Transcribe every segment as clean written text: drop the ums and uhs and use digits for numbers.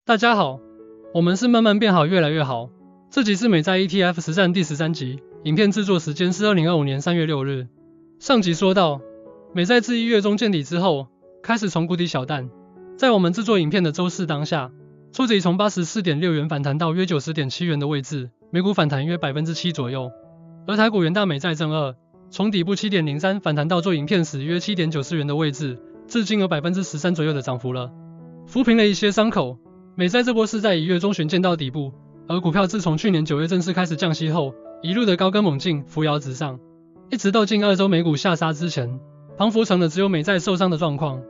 大家好，我们是慢慢变好，越来越好。这集是美债 ETF 实战第13集，影片制作时间是2025年3月6日。上集说到，美债自1月中见底之后，开始从谷底小弹。在我们制作影片的周四当下，挫折已从 84.6 元反弹到约 90.7 元的位置，美股反弹约 7% 左右。而台股元大美债正2从底部 7.03 反弹到做影片时约 7.94 元的位置，至今有 13% 左右的涨幅了。抚平了一些伤口。美债这波是在1月中旬见到底部，而股票自从去年9月正式开始降息后，一路的高歌猛进，扶摇直上，一直到近2周美股下杀之前，庞佛成了只有美债受伤的状况。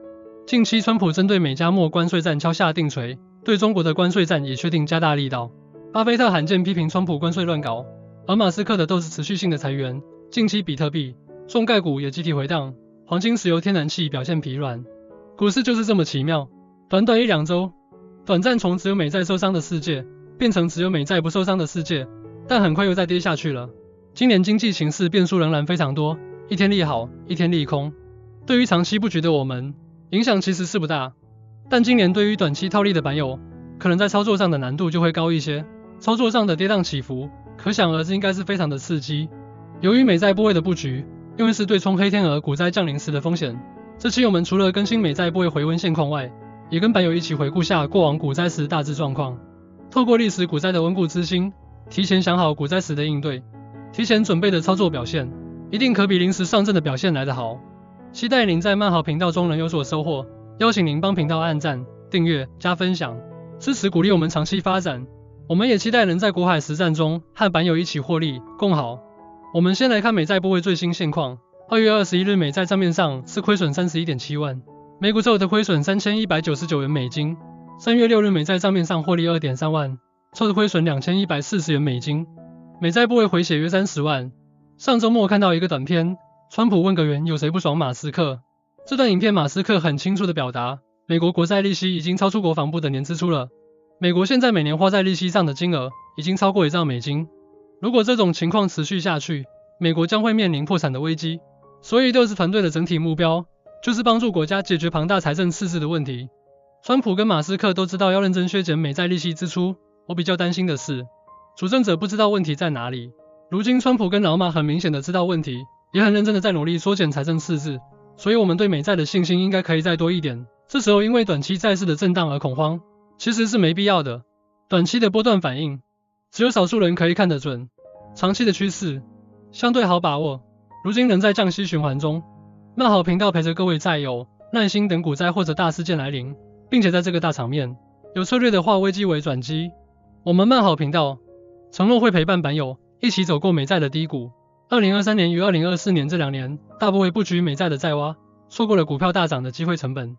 近期川普针对美加墨关税战敲下定锤，对中国的关税战也确定加大力道。巴菲特罕见批评川普关税乱搞，而马斯克的都是持续性的裁员。近期比特币、中概股也集体回荡，黄金、石油、天然气表现疲软。股市就是这么奇妙，短短1-2周。短暂从只有美债受伤的世界，变成只有美债不受伤的世界，但很快又再跌下去了。今年经济形势变数仍然非常多，一天利好，一天利空。对于长期布局的我们，影响其实是不大。但今年对于短期套利的板友，可能在操作上的难度就会高一些，操作上的跌宕起伏，可想而知应该是非常的刺激。由于美债部位的布局，因为是对冲黑天鹅股灾降临时的风险，这期我们除了更新美债部位回温现况外，也跟板友一起回顾下过往股灾时大致状况，透过历史股灾的温故知新，提前想好股灾时的应对，提前准备的操作表现，一定可比临时上阵的表现来得好。期待您在慢好频道中能有所收获，邀请您帮频道按赞、订阅、加分享，支持鼓励我们长期发展。我们也期待能在国海实战中和板友一起获利共好。我们先来看美债部位最新现况，2月21日美债账面上是亏损 31.7 万。美股凑的亏损3199元美金，3月6日美债账面上获利 2.3 万，凑的亏损2140元美金，美债部位回血约30万。上周末看到一个短片，川普问个圆有谁不爽马斯克，这段影片马斯克很清楚的表达，美国国债利息已经超出国防部的年支出了，美国现在每年花在利息上的金额已经超过1兆美金，如果这种情况持续下去，美国将会面临破产的危机，所以六支团队的整体目标就是帮助国家解决庞大财政赤字的问题。川普跟马斯克都知道要认真削减美债利息支出，我比较担心的是，主政者不知道问题在哪里。如今川普跟老马很明显的知道问题，也很认真的在努力缩减财政赤字，所以我们对美债的信心应该可以再多一点。这时候因为短期债市的震荡而恐慌，其实是没必要的。短期的波段反应，只有少数人可以看得准，长期的趋势相对好把握。如今仍在降息循环中。慢好频道陪着各位债友耐心等股灾或者大事件来临，并且在这个大场面有策略的化危机为转机。我们慢好频道承诺会陪伴板友一起走过美债的低谷。2023年与2024年这2年，大部位布局美债的债蛙错过了股票大涨的机会成本。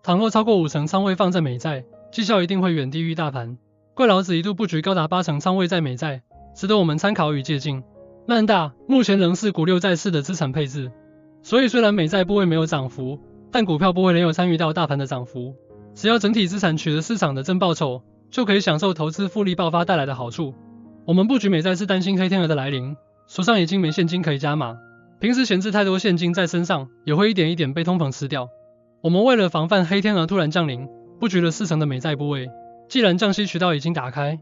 倘若超过50%仓位放在美债，绩效一定会远低于大盘。怪老子一度布局高达80%仓位在美债，值得我们参考与借鉴。慢大目前仍是股6债4的资产配置。所以虽然美债部位没有涨幅，但股票部位仍有参与到大盘的涨幅。只要整体资产取得市场的正报酬，就可以享受投资复利爆发带来的好处。我们布局美债是担心黑天鹅的来临，手上已经没现金可以加码，平时闲置太多现金在身上，也会一点一点被通膨吃掉。我们为了防范黑天鹅突然降临，布局了40%的美债部位。既然降息渠道已经打开，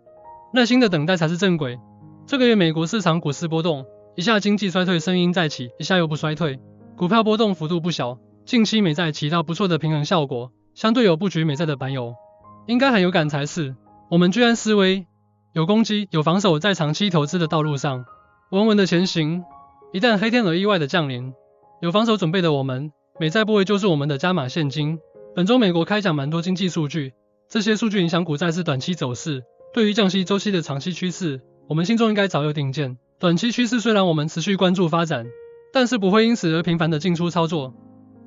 耐心的等待才是正轨。这个月美国市场股市波动，一下经济衰退声音再起，一下又不衰退。股票波动幅度不小，近期美债起到不错的平衡效果，相对有布局美债的板友，应该很有感才是。我们居安思危，有攻击有防守，在长期投资的道路上稳稳的前行。一旦黑天鹅意外的降临，有防守准备的我们，美债部位就是我们的加码现金。本周美国开奖蛮多经济数据，这些数据影响股债市短期走势。对于降息周期的长期趋势，我们心中应该早有定见。短期趋势虽然我们持续关注发展，但是不会因此而频繁的进出操作。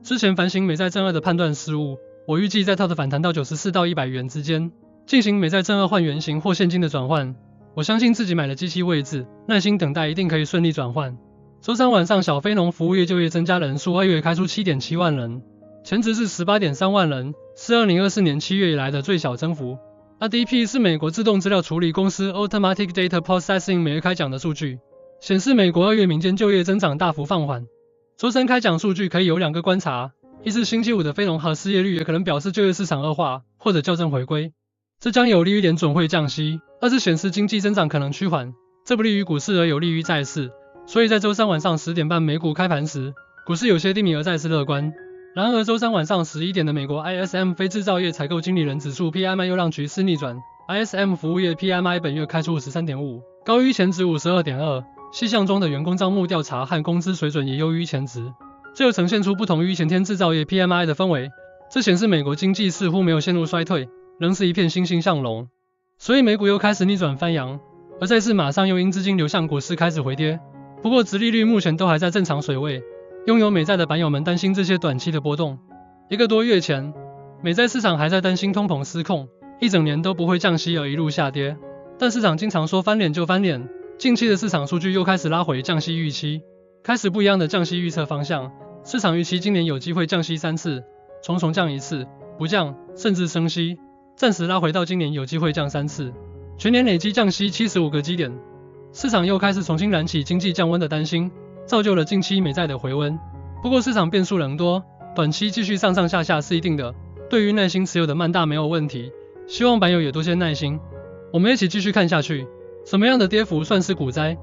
之前反省美债正2的判断失误，我预计在套的反弹到94到100元之间，进行美债正2换原型或现金的转换。我相信自己买了机器位置，耐心等待一定可以顺利转换。周3晚上小非农服务业就业增加人数2月开出 7.7 万人，前值是 18.3 万人，是2024年7月以来的最小增幅。ADP 是美国自动资料处理公司 Automatic Data Processing 每月开奖的数据，显示美国2月民间就业增长大幅放缓。周3开奖数据可以有2个观察，一是星期5的非农和失业率也可能表示就业市场恶化或者校正回归。这将有利于联准会降息。二是显示经济增长可能趋缓，这不利于股市而有利于债市。所以在周三晚上10点半美股开盘时，股市有些低迷而债市乐观。然而周三晚上11点的美国 ISM 非制造业采购经理人指数 PMI 又让局势逆转。ISM 服务业 PMI 本月开出 53.5， 高于前值 52.2。细项中的员工招募调查和工资水准也优于前值，这又呈现出不同于前天制造业 PMI 的氛围。这显示美国经济似乎没有陷入衰退，仍是一片欣欣向荣。所以美股又开始逆转翻扬，而债市马上又因资金流向股市开始回跌。不过殖利率目前都还在正常水位，拥有美债的板友们担心这些短期的波动。1个多月前，美债市场还在担心通膨失控，一整年都不会降息而一路下跌。但市场经常说翻脸就翻脸，近期的市场数据又开始拉回降息预期，开始不一样的降息预测方向。市场预期今年有机会降息3次，重降1次，不降，甚至升息，暂时拉回到今年有机会降3次，全年累计降息75个基点。市场又开始重新燃起经济降温的担心，造就了近期美债的回温。不过市场变数仍多，短期继续上上下下是一定的，对于耐心持有的曼大没有问题，希望板友也多些耐心。我们一起继续看下去。什么样的跌幅算是股灾？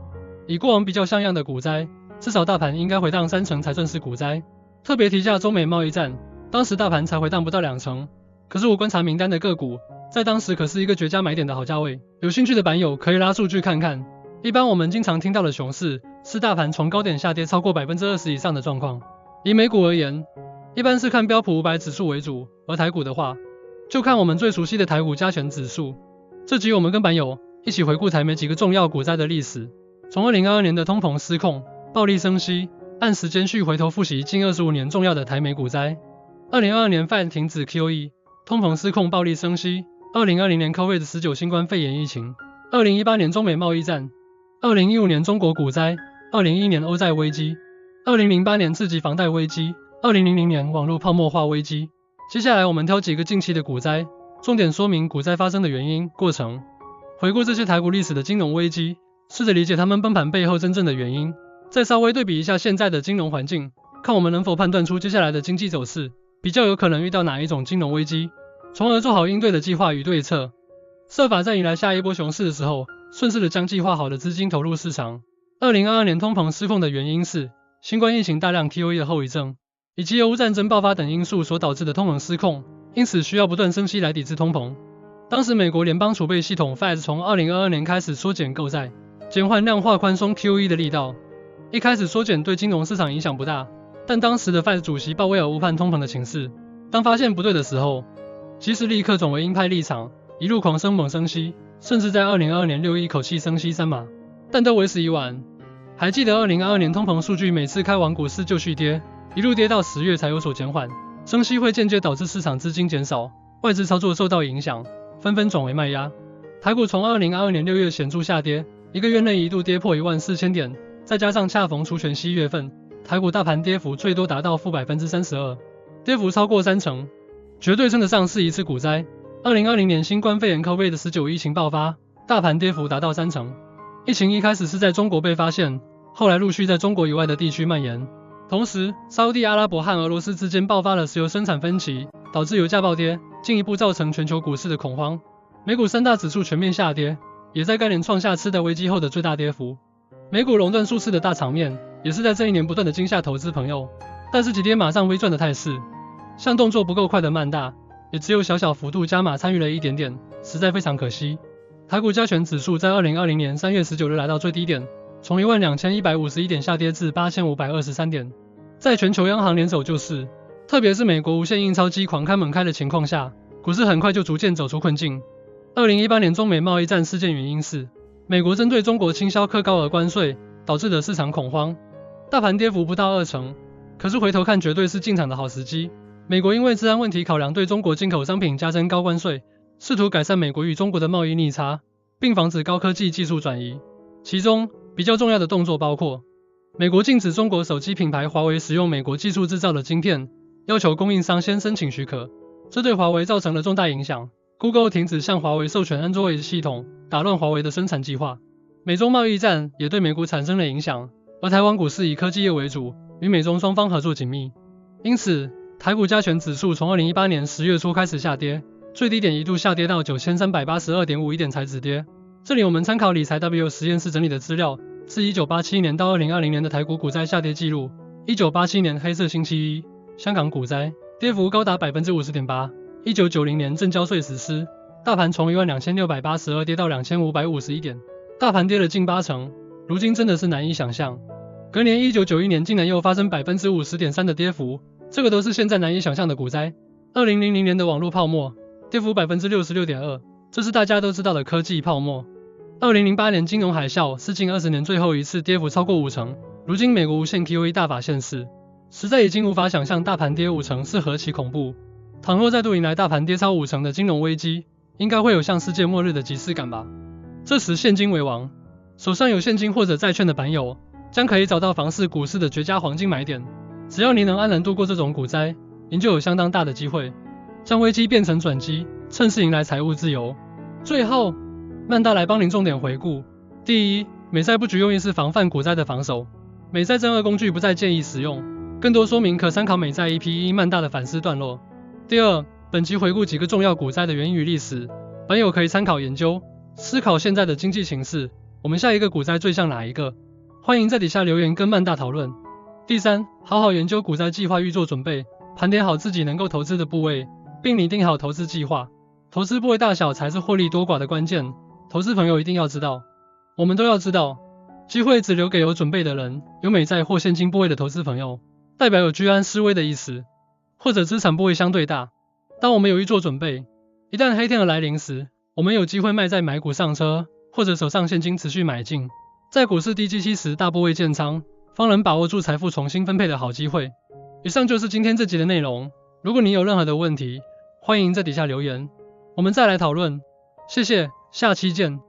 以过往比较像样的股灾，至少大盘应该回荡30%才算是股灾。特别提下中美贸易战，当时大盘才回荡不到2%，可是我观察名单的个股，在当时可是一个绝佳买点的好价位。有兴趣的板友可以拉数据看看。一般我们经常听到的熊市，是大盘从高点下跌超过 20% 以上的状况。以美股而言，一般是看标普500指数为主，而台股的话，就看我们最熟悉的台股加权指数。这集我们跟板友一起回顾台美几个重要股灾的历史，从2022年的通膨失控、暴力升息，按时间序回头复习近25年重要的台美股灾。2022年 Fed 停止 QE， 通膨失控、暴力升息；2020年 COVID-19 新冠肺炎疫情；2018年中美贸易战；2015年中国股灾；2011年欧债危机；2008年次级房贷危机；2000年网络泡沫化危机。接下来我们挑几个近期的股灾，重点说明股灾发生的原因、过程。回顾这些台股历史的金融危机，试着理解他们崩盘背后真正的原因，再稍微对比一下现在的金融环境，看我们能否判断出接下来的经济走势，比较有可能遇到哪一种金融危机，从而做好应对的计划与对策，设法在迎来下一波熊市的时候，顺势的将计划好的资金投入市场。2022年通膨失控的原因是新冠疫情大量 QE 的后遗症，以及俄乌战争爆发等因素所导致的通膨失控，因此需要不断升息来抵制通膨。当时美国联邦储备系统 Fed 从2022年开始缩减购债，减缓量化宽松 QE 的力道。一开始缩减对金融市场影响不大，但当时的 Fed 主席鲍威尔误判通膨的情势，当发现不对的时候，即时立刻转为鹰派立场，一路狂升猛升息，甚至在2022年6月一口气升息3码，但都为时已晚。还记得2022年通膨数据每次开完股市就续跌，一路跌到10月才有所减缓，升息会间接导致市场资金减少，外资操作受到影响，纷纷转为卖压。台股从2022年6月显著下跌，一个月内一度跌破14000点，再加上恰逢除权息月份，台股大盘跌幅最多达到负 32%， 跌幅超过30%，绝对称得上是一次股灾。2020年新冠肺炎 COVID-19 疫情爆发，大盘跌幅达到30%。疫情一开始是在中国被发现，后来陆续在中国以外的地区蔓延。同时，沙地阿拉伯和俄罗斯之间爆发了石油生产分歧，导致油价暴跌，进一步造成全球股市的恐慌。美股3大指数全面下跌，也在该年创下次贷危机后的最大跌幅。美股垄断数次的大场面，也是在这一年不断的惊吓投资朋友。但是急跌马上微赚的态势，像动作不够快的曼大，也只有小小幅度加码参与了一点点，实在非常可惜。台股加权指数在2020年3月19日来到最低点，从12151点下跌至8523点。在全球央行联手救市，特别是美国无限印钞机狂开猛开的情况下，股市很快就逐渐走出困境。2018年中美贸易战事件原因是美国针对中国倾销课高额关税，导致的市场恐慌，大盘跌幅不到2%。可是回头看绝对是进场的好时机。美国因为治安问题考量对中国进口商品加征高关税，试图改善美国与中国的贸易逆差，并防止高科技技术转移。其中比较重要的动作包括美国禁止中国手机品牌华为使用美国技术制造的晶片，要求供应商先申请许可，这对华为造成了重大影响。Google 停止向华为授权 Android 系统，打乱华为的生产计划。美中贸易战也对美股产生了影响，而台湾股市以科技业为主，与美中双方合作紧密。因此，台股加权指数从2018年10月初开始下跌，最低点一度下跌到 9382.51 点才止跌。这里我们参考理财 W 实验室整理的资料，是1987年到2020年的台股股灾下跌记录。1987年黑色星期一，香港股灾，跌幅高达 50.8%。1990年证交税实施，大盘从12682跌到2551点，大盘跌了近80%，如今真的是难以想象。隔年1991年竟然又发生 50.3% 的跌幅，这个都是现在难以想象的股灾。2000年的网络泡沫，跌幅 66.2%， 这是大家都知道的科技泡沫。2008年金融海啸是近20年最后一次跌幅超过50%，如今美国无限 QE 大法现世，实在已经无法想象大盘跌50%是何其恐怖。倘若再度迎来大盘跌超50%的金融危机，应该会有像世界末日的即视感吧。这时现金为王，手上有现金或者债券的板友，将可以找到房市股市的绝佳黄金买点。只要你能安然度过这种股灾，您就有相当大的机会将危机变成转机，趁势迎来财务自由。最后，曼大来帮您重点回顾。第一，美债布局用意是防范股灾的防守，美债正二工具不再建议使用，更多说明可参考美债 EP1 曼大的反思段落。第二，本集回顾几个重要股灾的原因与历史，本友可以参考研究，思考现在的经济形势，我们下一个股灾最像哪一个？欢迎在底下留言跟曼大讨论。第三，好好研究股灾计划，预做准备，盘点好自己能够投资的部位，并拟定好投资计划。投资部位大小才是获利多寡的关键，投资朋友一定要知道，我们都要知道，机会只留给有准备的人。有美债或现金部位的投资朋友，代表有居安思危的意思，或者资产部位相对大。当我们有预做准备，一旦黑天鹅来临时，我们有机会卖债买股上车，或者手上现金持续买进，在股市低基期时大部位建仓，方能把握住财富重新分配的好机会。以上就是今天这集的内容，如果你有任何的问题，欢迎在底下留言，我们再来讨论。谢谢，下期见。